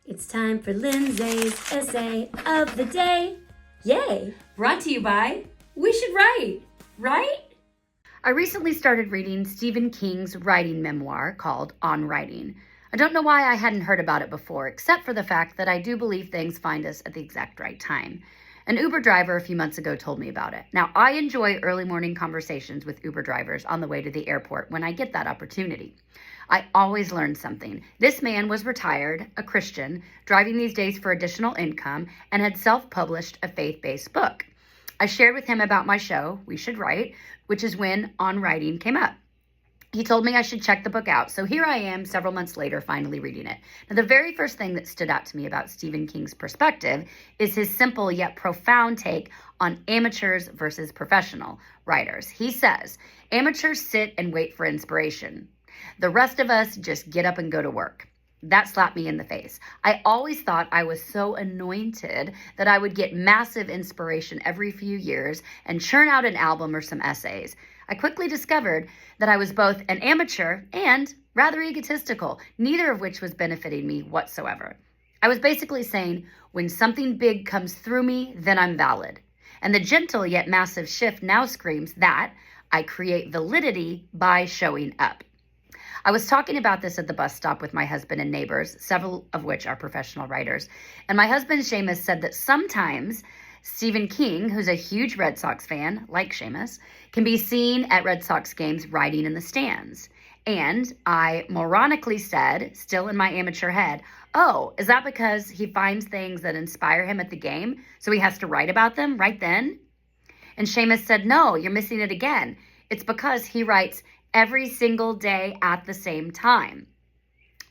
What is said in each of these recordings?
It's time for Lindsay's essay of the day. Yay! Brought to you by We Should Write, right? I recently started reading Stephen King's writing memoir called On Writing. I don't know why I hadn't heard about it before, except for the fact that I do believe things find us at the exact right time. An Uber driver a few months ago told me about it. Now, I enjoy early morning conversations with Uber drivers on the way to the airport when I get that opportunity. I always learn something. This man was retired, a Christian, driving these days for additional income, and had self-published a faith-based book. I shared with him about my show, We Should Write, which is when On Writing came up. He told me I should check the book out, so here I am several months later finally reading it. Now, the very first thing that stood out to me about Stephen King's perspective is his simple yet profound take on amateurs versus professional writers. He says, amateurs sit and wait for inspiration. The rest of us just get up and go to work. That slapped me in the face. I always thought I was so anointed that I would get massive inspiration every few years and churn out an album or some essays. I quickly discovered that I was both an amateur and rather egotistical, neither of which was benefiting me whatsoever. I was basically saying, when something big comes through me, then I'm valid. And the gentle yet massive shift now screams that I create validity by showing up. I was talking about this at the bus stop with my husband and neighbors, several of which are professional writers. And my husband, Seamus, said that sometimes Stephen King, who's a huge Red Sox fan, like Seamus, can be seen at Red Sox games writing in the stands. And I moronically said, still in my amateur head, oh, is that because he finds things that inspire him at the game, so he has to write about them right then? And Seamus said, no, you're missing it again. It's because he writes every single day at the same time.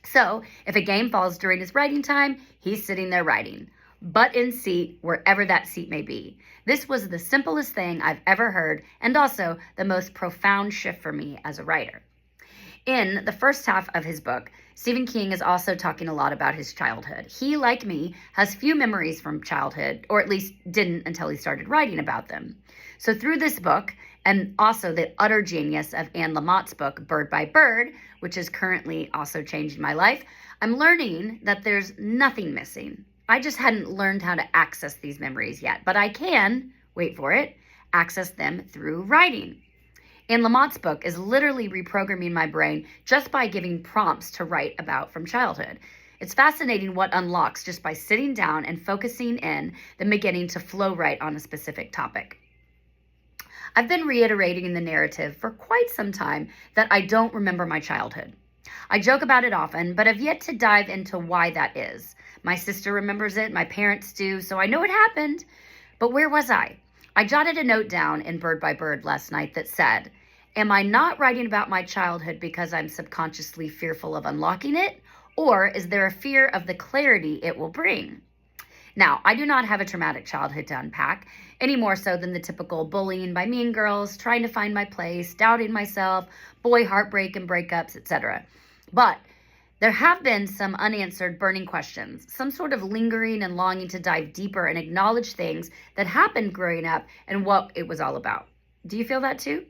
So if a game falls during his writing time, he's sitting there writing, butt in seat, wherever that seat may be. This was the simplest thing I've ever heard, and also the most profound shift for me as a writer. In the first half of his book, Stephen King is also talking a lot about his childhood. He, like me, has few memories from childhood, or at least didn't until he started writing about them. So through this book, and also the utter genius of Anne Lamott's book, Bird by Bird, which is currently also changing my life, I'm learning that there's nothing missing. I just hadn't learned how to access these memories yet, but I can, wait for it, access them through writing. Anne Lamott's book is literally reprogramming my brain just by giving prompts to write about from childhood. It's fascinating what unlocks just by sitting down and focusing in, then beginning to flow write on a specific topic. I've been reiterating the narrative for quite some time that I don't remember my childhood. I joke about it often, but have yet to dive into why that is. My sister remembers it, my parents do, so I know it happened. But where was I? I jotted a note down in Bird by Bird last night that said, am I not writing about my childhood because I'm subconsciously fearful of unlocking it? Or is there a fear of the clarity it will bring? Now, I do not have a traumatic childhood to unpack, any more so than the typical bullying by mean girls, trying to find my place, doubting myself, boy heartbreak and breakups, etc. But there have been some unanswered burning questions, some sort of lingering and longing to dive deeper and acknowledge things that happened growing up and what it was all about. Do you feel that too?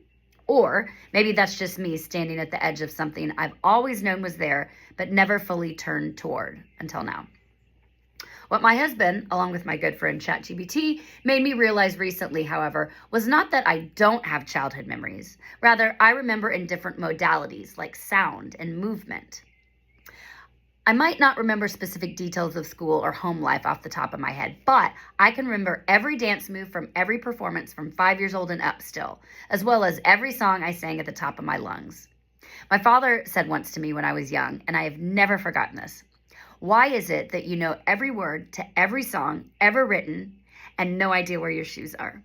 Or maybe that's just me standing at the edge of something I've always known was there, but never fully turned toward until now. What my husband, along with my good friend ChatGPT, made me realize recently, however, was not that I don't have childhood memories. Rather, I remember in different modalities like sound and movement. I might not remember specific details of school or home life off the top of my head, but I can remember every dance move from every performance from 5 years old and up still, as well as every song I sang at the top of my lungs. My father said once to me when I was young, and I have never forgotten this, why is it that you know every word to every song ever written and no idea where your shoes are?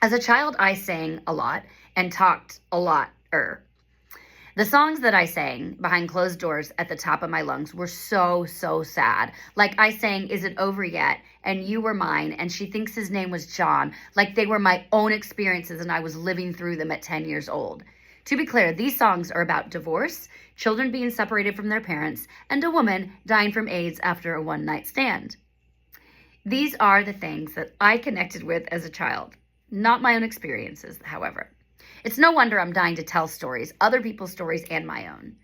As a child, I sang a lot and talked a lot. The songs that I sang behind closed doors at the top of my lungs were so sad. Like I sang, Is It Over Yet? And You Were Mine, and She Thinks His Name Was John, like they were my own experiences and I was living through them at 10 years old. To be clear, these songs are about divorce, children being separated from their parents, and a woman dying from AIDS after a one-night stand. These are the things that I connected with as a child, not my own experiences, however. It's no wonder I'm dying to tell stories, other people's stories and my own.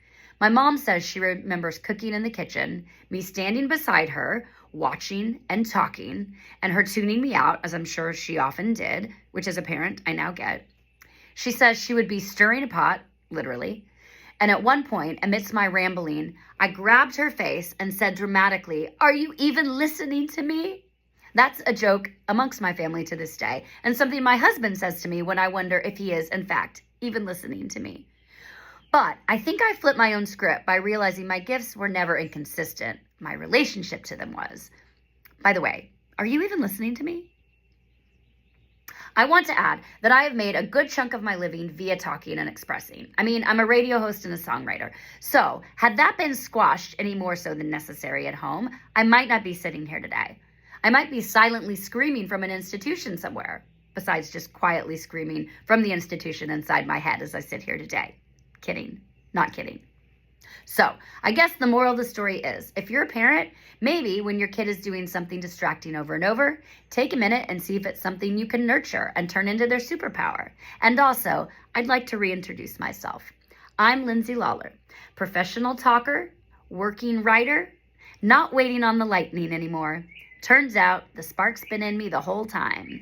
My mom says she remembers cooking in the kitchen, me standing beside her, watching and talking, and her tuning me out, as I'm sure she often did, which as a parent I now get. She says she would be stirring a pot, literally, and at one point, amidst my rambling, I grabbed her face and said dramatically, "Are you even listening to me?" That's a joke amongst my family to this day, and something my husband says to me when I wonder if he is, in fact, even listening to me. But I think I flipped my own script by realizing my gifts were never inconsistent. My relationship to them was. By the way, are you even listening to me? I want to add that I have made a good chunk of my living via talking and expressing. I mean, I'm a radio host and a songwriter. So had that been squashed any more so than necessary at home, I might not be sitting here today. I might be silently screaming from an institution somewhere, besides just quietly screaming from the institution inside my head as I sit here today. Kidding, not kidding. So I guess the moral of the story is, if you're a parent, maybe when your kid is doing something distracting over and over, take a minute and see if it's something you can nurture and turn into their superpower. And also, I'd like to reintroduce myself. I'm Lindsay Lawler, professional talker, working writer, not waiting on the lightning anymore. Turns out the spark's been in me the whole time.